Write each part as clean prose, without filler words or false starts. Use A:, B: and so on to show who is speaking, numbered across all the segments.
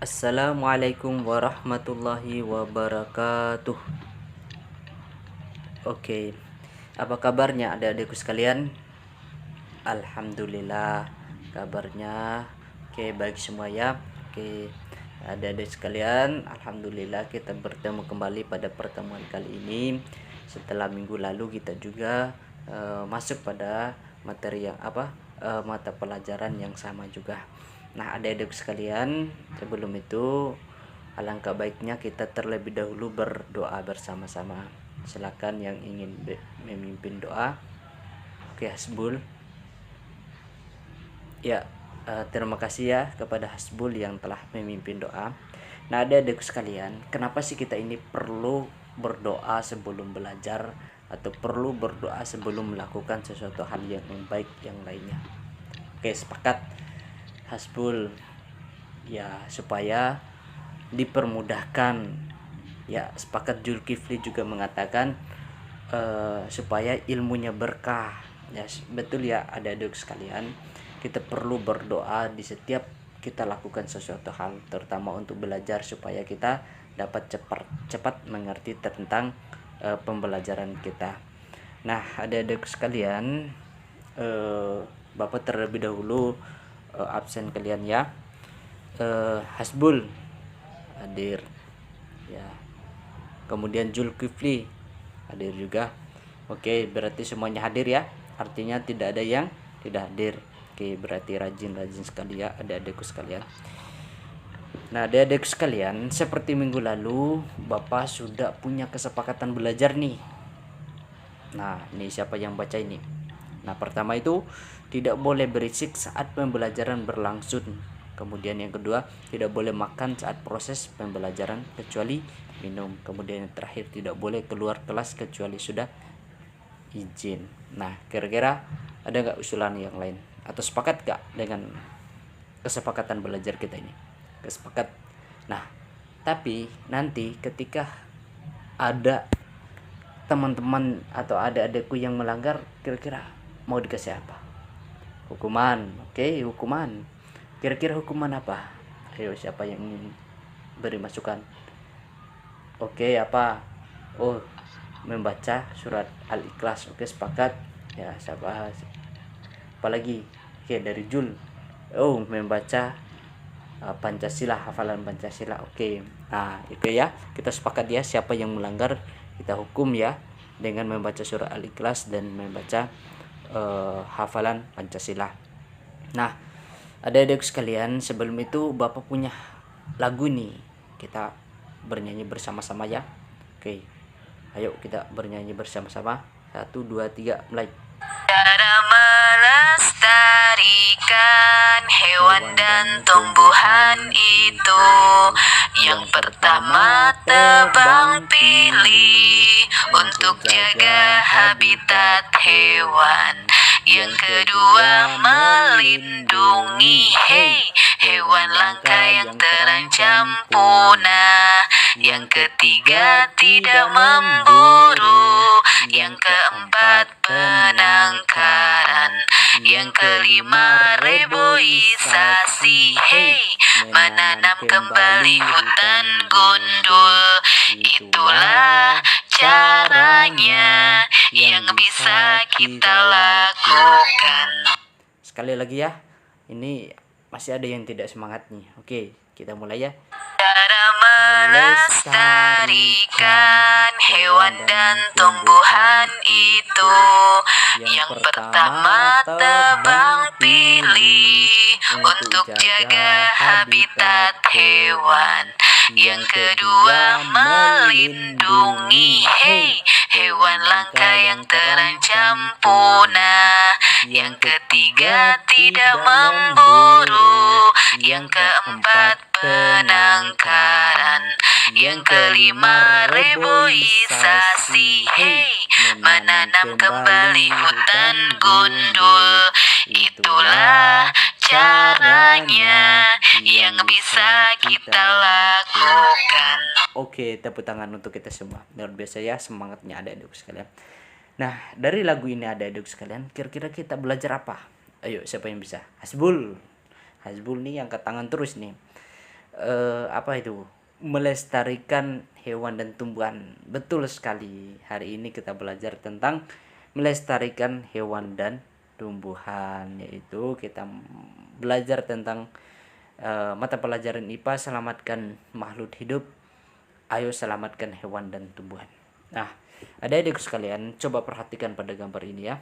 A: Assalamualaikum warahmatullahi wabarakatuh. Oke, apa kabarnya adik-adikku sekalian? Alhamdulillah, kabarnya oke, baik semua ya. Oke, adik-adik sekalian, alhamdulillah kita bertemu kembali pada pertemuan kali ini. Setelah minggu lalu kita juga masuk pada materi yang mata pelajaran yang sama juga. Nah, adik-adik sekalian, sebelum itu alangkah baiknya kita terlebih dahulu berdoa bersama-sama. Silakan yang ingin memimpin doa. Oke, Hasbul. Ya, terima kasih ya kepada Hasbul yang telah memimpin doa. Nah, adik-adik sekalian, kenapa sih kita ini perlu berdoa sebelum belajar atau perlu berdoa sebelum melakukan sesuatu hal yang baik yang lainnya? Oke, sepakat Hasbul. Ya, supaya dipermudahkan. Ya, sepakat Zulkifli juga mengatakan supaya ilmunya berkah. Ya, betul ya adik-adik sekalian. Kita perlu berdoa di setiap kita lakukan sesuatu hal, terutama untuk belajar supaya kita dapat cepat mengerti tentang pembelajaran kita. Nah, adik-adik sekalian, Bapak terlebih dahulu absen kalian ya. Hasbul hadir ya, kemudian Zulkifli hadir juga. Oke, berarti semuanya hadir ya, artinya tidak ada yang tidak hadir. Oke, berarti rajin-rajin sekali ya adik-adikku sekalian. Nah, adik-adik sekalian, seperti minggu lalu Bapak sudah punya kesepakatan belajar nih. Nah, ini siapa yang baca ini? Nah, pertama itu tidak boleh berisik saat pembelajaran berlangsung. Kemudian yang kedua, tidak boleh makan saat proses pembelajaran kecuali minum. Kemudian yang terakhir, tidak boleh keluar kelas kecuali sudah izin. Nah, kira-kira ada nggak usulan yang lain? Atau sepakat nggak dengan kesepakatan belajar kita ini? Kesepakat. Nah, tapi nanti ketika ada teman-teman atau adik-adikku yang melanggar, kira-kira mau dikasih apa? Hukuman. Oke, hukuman. Kira-kira hukuman apa? Ayo, siapa yang ingin beri masukan? Oke, apa? Oh, membaca surat Al-Ikhlas. Oke, sepakat. Ya, siapa? Apalagi? Oke, dari Jul. Oh, membaca Pancasila, hafalan Pancasila. Oke. Nah, itu ya. Kita sepakat ya, siapa yang melanggar kita hukum ya dengan membaca surat Al-Ikhlas dan membaca hafalan Pancasila. Nah, adik-adik sekalian, sebelum itu Bapak punya lagu nih. Kita bernyanyi bersama-sama ya. Oke. Ayo kita bernyanyi bersama-sama. 1 2 3 mulai.
B: Cara melestarikan hewan dan tumbuhan itu, yang pertama tebang pilih untuk jaga habitat hewan. Yang kedua melindungi hewan langka yang terancam punah. Yang ketiga tidak memburu. Yang keempat penangkaran. Yang kelima reboisasi, menanam kembali hutan gundul. Itulah caranya yang bisa kita lakukan.
A: Sekali lagi ya. Ini masih ada yang tidak semangat nih. Oke, kita mulai ya.
B: Cara melestarikan hewan dan tumbuhan itu, yang pertama tebang pilih untuk jaga habitat hewan. Yang kedua melindungi hewan langka yang terancam punah. Yang ketiga tidak memburu. Yang keempat penangkaran. Yang kelima reboisasi, menanam kembali hutan gundul. Itulah caranya yang bisa kita lakukan.
A: Oke, tepuk tangan untuk kita semua. Luar biasa ya semangatnya adik-adik sekalian. Nah, dari lagu ini adik-adik sekalian, kira-kira kita belajar apa? Ayo, siapa yang bisa? Hasbul. Hasbul nih angkat tangan terus nih. apa itu, melestarikan hewan dan tumbuhan. Betul sekali. Hari ini kita belajar tentang melestarikan hewan dan tumbuhan, yaitu kita belajar tentang mata pelajaran IPA selamatkan makhluk hidup, ayo selamatkan hewan dan tumbuhan. Nah, adik-adik sekalian, coba perhatikan pada gambar ini ya.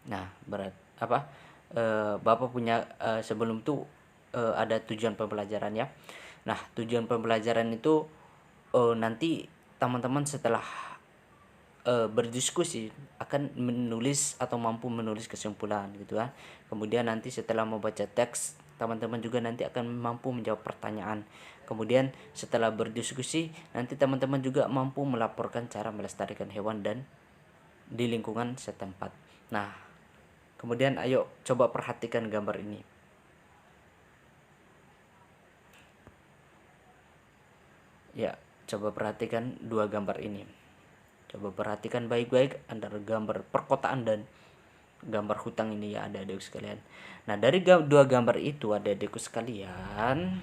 A: Nah, Bapak punya sebelum itu ada tujuan pembelajaran ya. Nah, tujuan pembelajaran itu nanti teman-teman setelah berdiskusi akan menulis atau mampu menulis kesimpulan gitu ya. Kemudian nanti setelah membaca teks, teman-teman juga nanti akan mampu menjawab pertanyaan. Kemudian setelah berdiskusi, nanti teman-teman juga mampu melaporkan cara melestarikan hewan dan di lingkungan setempat. Nah, kemudian ayo coba perhatikan gambar ini. Ya, coba perhatikan dua gambar ini. Coba perhatikan baik-baik antara gambar perkotaan dan gambar hutan ini ya adik-adik sekalian. Nah, dari dua gambar itu adik-adikku sekalian,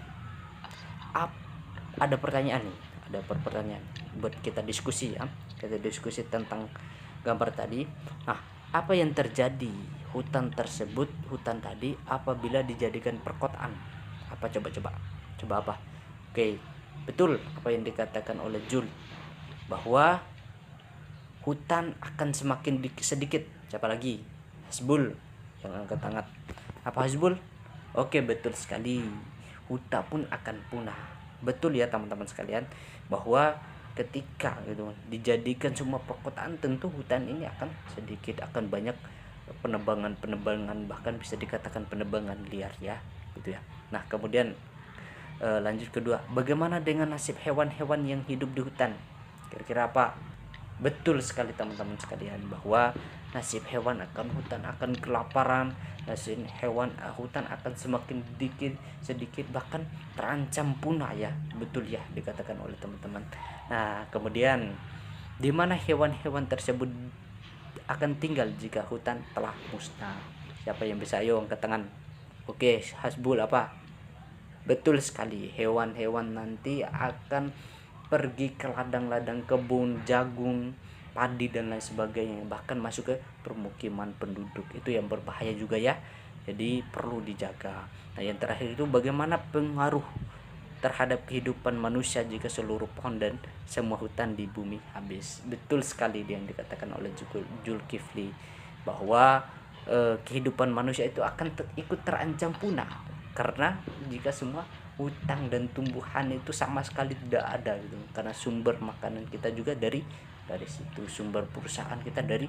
A: ada pertanyaan nih, ada pertanyaan buat kita diskusi ya. Kita diskusi tentang gambar tadi. Nah, apa yang terjadi hutan tersebut, hutan tadi apabila dijadikan perkotaan? Apa coba apa? Oke, betul apa yang dikatakan oleh Jul, bahwa hutan akan semakin sedikit. Siapa lagi? Hasbul yang angkat tangan. Apa Hasbul? Oke, betul sekali. Hutan pun akan punah. Betul ya teman-teman sekalian, bahwa ketika gitu dijadikan semua perkotaan, tentu hutan ini akan sedikit, akan banyak penebangan, bahkan bisa dikatakan penebangan liar ya, gitu ya. Nah, kemudian lanjut kedua, bagaimana dengan nasib hewan-hewan yang hidup di hutan? Kira-kira apa? Betul sekali teman-teman sekalian, bahwa nasib hewan akan hutan akan kelaparan, nasib hewan hutan akan semakin sedikit bahkan terancam punah ya. Betul ya dikatakan oleh teman-teman. Nah, kemudian di mana hewan-hewan tersebut akan tinggal jika hutan telah musnah? Siapa yang bisa, ayo angkat tangan. Oke, Hasbul apa? Betul sekali, hewan-hewan nanti akan pergi ke ladang-ladang kebun, jagung, padi dan lain sebagainya, bahkan masuk ke permukiman penduduk. Itu yang berbahaya juga ya. Jadi perlu dijaga. Nah, yang terakhir itu bagaimana pengaruh terhadap kehidupan manusia jika seluruh pohon dan semua hutan di bumi habis. Betul sekali yang dikatakan oleh Zulkifli, bahwa kehidupan manusia itu akan ikut terancam punah, karena jika semua hutan dan tumbuhan itu sama sekali tidak ada gitu, karena sumber makanan kita juga dari situ, sumber perusahaan kita dari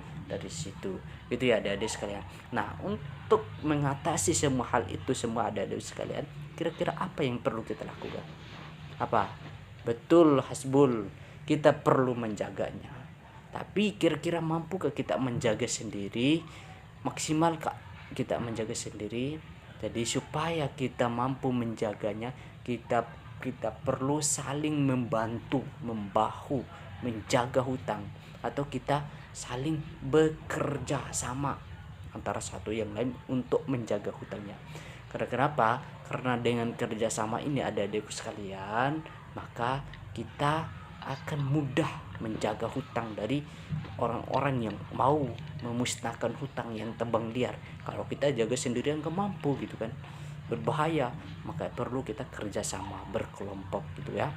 A: situ, itu ya adik-adik sekalian. Nah, untuk mengatasi semua hal itu semua adik-adik sekalian, kira-kira apa yang perlu kita lakukan? Apa? Betul Hasbul, kita perlu menjaganya. Tapi kira-kira mampukah kita menjaga sendiri? Maksimal kak kita menjaga sendiri? Jadi supaya kita mampu menjaganya, kita perlu saling membantu, membahu menjaga hutan, atau kita saling bekerja sama antara satu yang lain untuk menjaga hutannya. Karena kenapa? Karena dengan kerjasama ini adik-adikku sekalian, maka kita akan mudah menjaga hutan dari orang-orang yang mau memusnahkan hutan yang tebang liar. Kalau kita jaga sendirian gak mampu gitu kan, berbahaya. Maka perlu kita kerjasama, berkelompok gitu ya.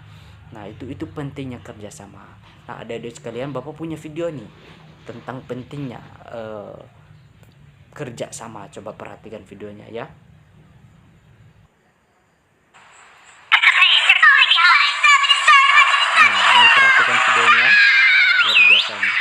A: Nah, itu pentingnya kerjasama. Nah, adik-adik sekalian, Bapak punya video nih tentang pentingnya kerjasama. Coba perhatikan videonya ya. Nah, ini perhatikan videonya, luar biasa nih.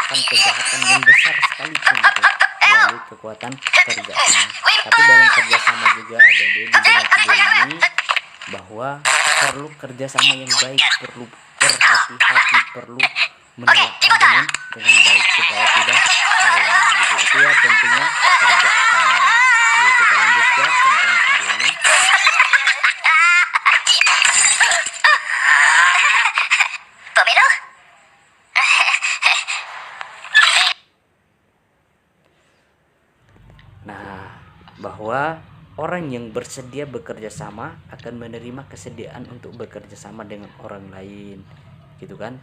A: melakukan kejahatan yang besar sekalipun gitu melalui kekuatan kerjasama. Tapi dalam kerjasama juga ada di dalam video ini bahwa perlu kerjasama yang baik, perlu berhati-hati, perlu menelaah dengan baik supaya tidak salah gitu. Itu ya pentingnya kerjasama. Jadi kita lanjut ya tentang video ini. Nah, bahwa orang yang bersedia bekerja sama akan menerima kesediaan untuk bekerja sama dengan orang lain, gitu kan?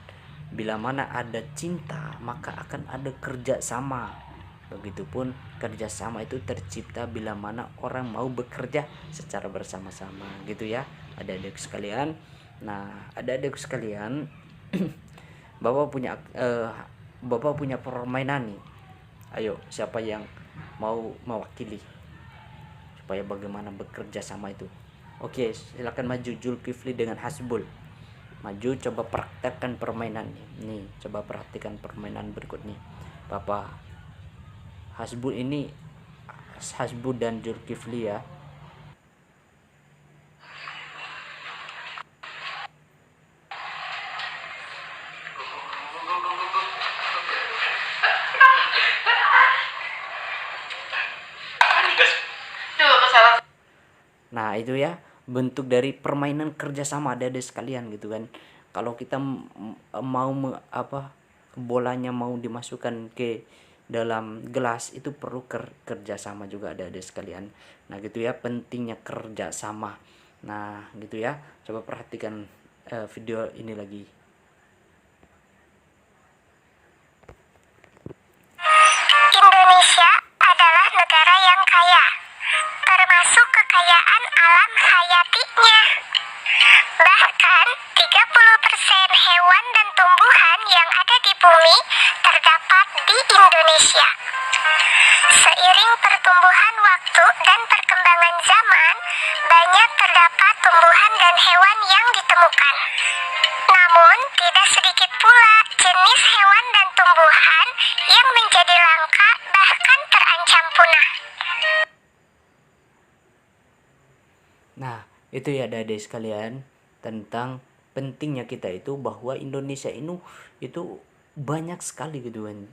A: Bila mana ada cinta, maka akan ada kerja sama. Begitupun kerjasama itu tercipta bila mana orang mau bekerja secara bersama-sama, gitu ya, adik-adik sekalian. Nah, adik-adik sekalian, Bapak punya permainan nih. Ayo, siapa yang mau mewakili supaya bagaimana bekerja sama itu? Oke, silakan maju Zulkifli dengan Hasbul. Maju, coba praktekkan permainan nih. Coba perhatikan permainan berikut nih. Bapak Hasbul ini, Hasbul dan Zulkifli ya. Nah, itu ya bentuk dari permainan kerjasama adik-adik sekalian gitu kan. Kalau kita mau bolanya mau dimasukkan ke dalam gelas, itu perlu kerjasama juga adik-adik sekalian. Nah, gitu ya pentingnya kerjasama. Nah, gitu ya. Coba perhatikan video ini lagi.
C: Indonesia adalah negara yang kaya, termasuk kekayaan alam hayatinya. Bahkan 30% hewan dan tumbuhan yang ada di bumi terdapat di Indonesia. Seiring pertumbuhan waktu dan perkembangan zaman, banyak terdapat tumbuhan dan hewan yang ditemukan. Namun, tidak sedikit pula jenis hewan dan tumbuhan yang menjadi langka bahkan terancam punah.
A: Nah, itu ya adik-adik sekalian tentang pentingnya kita itu, bahwa Indonesia itu banyak sekali gitu kan.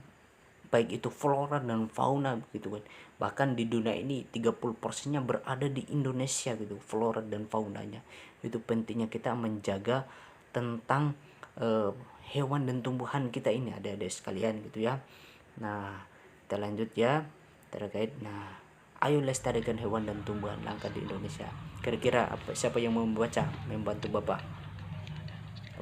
A: Baik itu flora dan fauna gitu kan. Bahkan di dunia ini 30%-nya berada di Indonesia gitu, flora dan faunanya. Itu pentingnya kita menjaga tentang hewan dan tumbuhan kita ini adik-adik sekalian gitu ya. Nah, kita lanjut ya terkait. Nah, ayo lestarikan hewan dan tumbuhan langka di Indonesia. Kira-kira siapa yang mau membaca, membantu Bapak?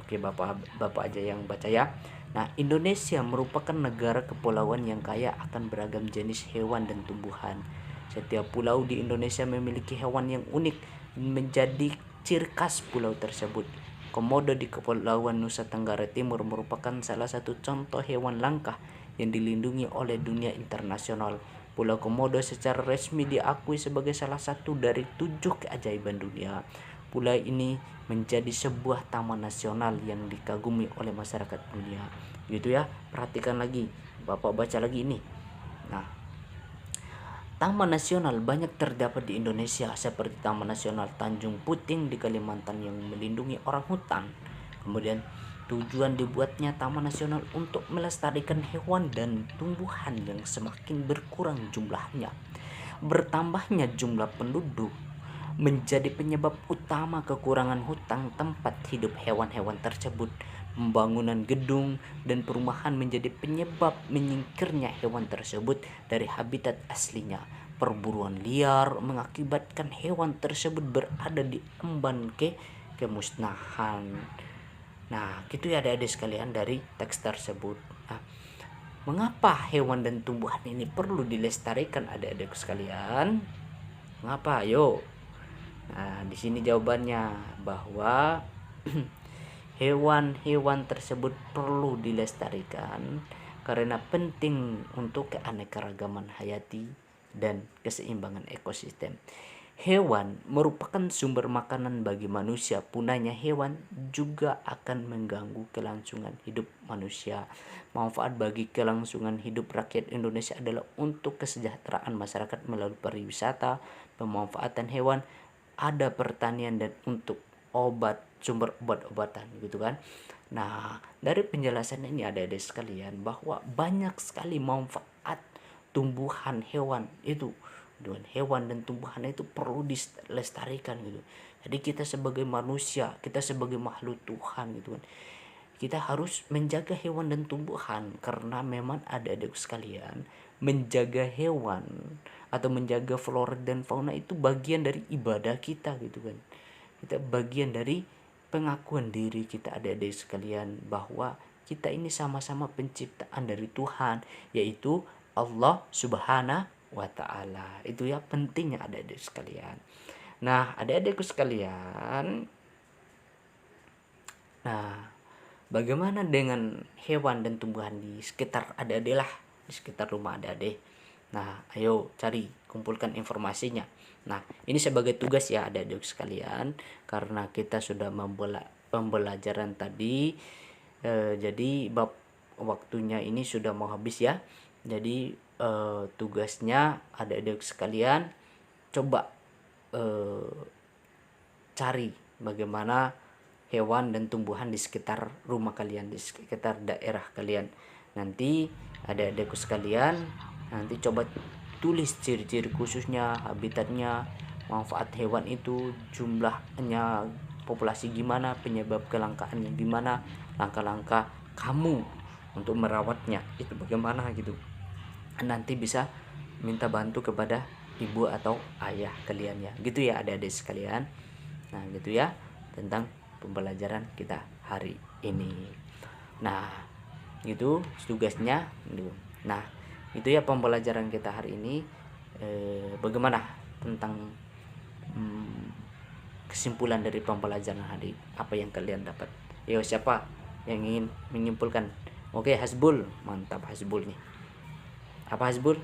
A: Oke, Bapak aja yang baca ya. Nah, Indonesia merupakan negara kepulauan yang kaya akan beragam jenis hewan dan tumbuhan. Setiap pulau di Indonesia memiliki hewan yang unik menjadi ciri khas pulau tersebut. Komodo di Kepulauan Nusa Tenggara Timur merupakan salah satu contoh hewan langka yang dilindungi oleh dunia internasional. Pulau Komodo secara resmi diakui sebagai salah satu dari 7 keajaiban dunia. Pulau ini menjadi sebuah taman nasional yang dikagumi oleh masyarakat dunia. Gitu ya, perhatikan lagi, Bapak baca lagi ini. Nah, taman nasional banyak terdapat di Indonesia, seperti Taman Nasional Tanjung Puting di Kalimantan yang melindungi orang hutan. Kemudian tujuan dibuatnya Taman Nasional untuk melestarikan hewan dan tumbuhan yang semakin berkurang jumlahnya. Bertambahnya jumlah penduduk menjadi penyebab utama kekurangan hutan tempat hidup hewan-hewan tersebut. Pembangunan gedung dan perumahan menjadi penyebab menyingkirnya hewan tersebut dari habitat aslinya. Perburuan liar mengakibatkan hewan tersebut berada di emban kemusnahan. Nah, gitu ya adik-adik sekalian dari teks tersebut. Nah, mengapa hewan dan tumbuhan ini perlu dilestarikan adik-adik sekalian? Mengapa? Ayo. Nah, di sini jawabannya bahwa hewan-hewan tersebut perlu dilestarikan karena penting untuk keanekaragaman hayati dan keseimbangan ekosistem. hewan merupakan sumber makanan bagi manusia. Punahnya hewan juga akan mengganggu kelangsungan hidup manusia. Manfaat bagi kelangsungan hidup rakyat Indonesia adalah untuk kesejahteraan masyarakat melalui pariwisata, pemanfaatan hewan, ada pertanian, dan untuk obat, sumber obat-obatan gitu kan. Nah, dari penjelasan ini ada sekalian bahwa banyak sekali manfaat tumbuhan hewan itu, dengan hewan dan tumbuhan itu perlu dilestarikan gitu. Jadi kita sebagai manusia, kita sebagai makhluk Tuhan gitu kan, kita harus menjaga hewan dan tumbuhan, karena memang ada sekalian, menjaga hewan atau menjaga flora dan fauna itu bagian dari ibadah kita gitu kan. Kita bagian dari pengakuan diri kita, adik-adik sekalian, bahwa kita ini sama-sama penciptaan dari Tuhan, yaitu Allah Subhanahu wa Ta'ala. Itu ya pentingnya adik-adik sekalian. Nah, adik-adikku sekalian, nah, bagaimana dengan hewan dan tumbuhan di sekitar adik-adik lah, di sekitar rumah adik-adik? Nah, ayo cari, kumpulkan informasinya. Nah, ini sebagai tugas ya adik-adik sekalian, karena kita sudah pembelajaran tadi, jadi bab waktunya ini sudah mau habis ya. Jadi tugasnya adik-adik sekalian, coba cari bagaimana hewan dan tumbuhan di sekitar rumah kalian, di sekitar daerah kalian. Nanti adik-adikku sekalian, nanti coba tulis ciri-ciri khususnya, habitatnya, manfaat hewan itu, jumlahnya, populasi gimana, penyebab kelangkaannya gimana, langkah-langkah kamu untuk merawatnya itu bagaimana gitu. Nanti bisa minta bantu kepada ibu atau ayah kalian ya, gitu ya adik-adik sekalian. Nah gitu ya tentang pembelajaran kita hari ini. Nah itu tugasnya. Nah itu ya pembelajaran kita hari ini. Bagaimana tentang kesimpulan dari pembelajaran hari, apa yang kalian dapat? Yo, siapa yang ingin menyimpulkan? Oke, Hasbul, mantap Hasbul nih. Apa Hasbul?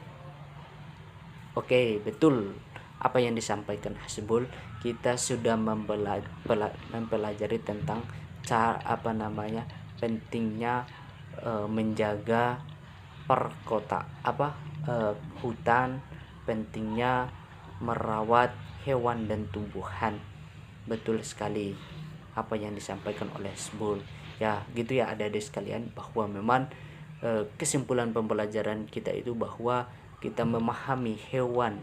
A: Oke, betul apa yang disampaikan Hasbul. Kita sudah mempelajari tentang cara pentingnya menjaga hutan, pentingnya merawat hewan dan tumbuhan. Betul sekali apa yang disampaikan oleh Hasbul. Ya, gitu ya adik-adik sekalian, bahwa memang kesimpulan pembelajaran kita itu bahwa kita memahami hewan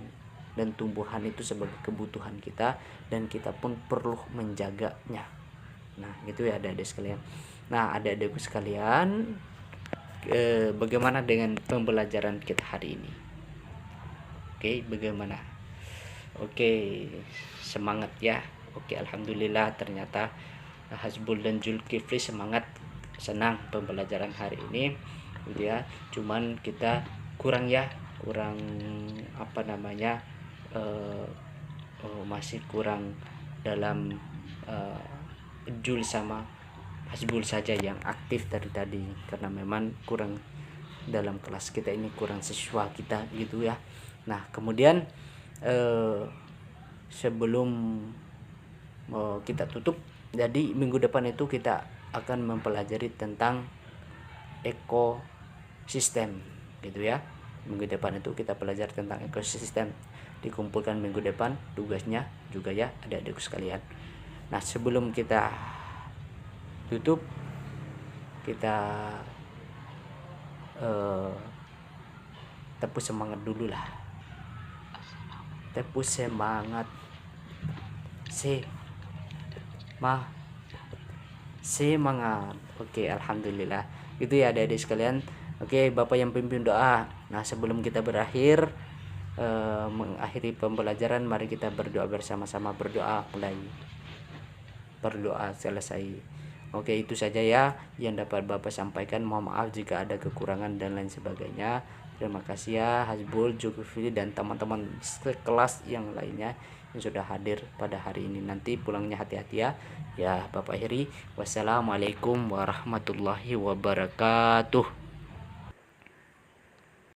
A: dan tumbuhan itu sebagai kebutuhan kita, dan kita pun perlu menjaganya. Nah gitu ya adik-adik sekalian. Nah adik-adikku sekalian, bagaimana dengan pembelajaran kita hari ini? Oke, bagaimana? Oke, semangat ya. Oke, alhamdulillah ternyata Hasbul dan Zulkifli semangat, senang pembelajaran hari ini gitu ya. Cuman kita kurang masih kurang dalam Jul sama Hasbul saja yang aktif dari tadi, karena memang kurang dalam kelas kita ini, kurang siswa kita gitu ya. Nah kemudian sebelum kita tutup, jadi minggu depan itu kita akan mempelajari tentang ekosistem gitu ya. Minggu depan itu kita belajar tentang ekosistem, dikumpulkan minggu depan tugasnya juga ya adik-adikku sekalian. Nah sebelum kita tutup, kita tepuk semangat dulu lah. Tepuk semangat. Semangat. Oke, alhamdulillah. Itu ya adik-adik sekalian. Oke, Bapak yang pimpin doa. Nah, sebelum kita mengakhiri pembelajaran, mari kita berdoa bersama-sama. Berdoa selesai. Oke, itu saja ya yang dapat Bapak sampaikan. Mohon maaf jika ada kekurangan dan lain sebagainya. Terima kasih ya Hasbul, Zulkifli, dan teman-teman sekelas yang lainnya yang sudah hadir pada hari ini. Nanti pulangnya hati-hati ya. Ya, Bapak akhiri. Wassalamualaikum warahmatullahi wabarakatuh.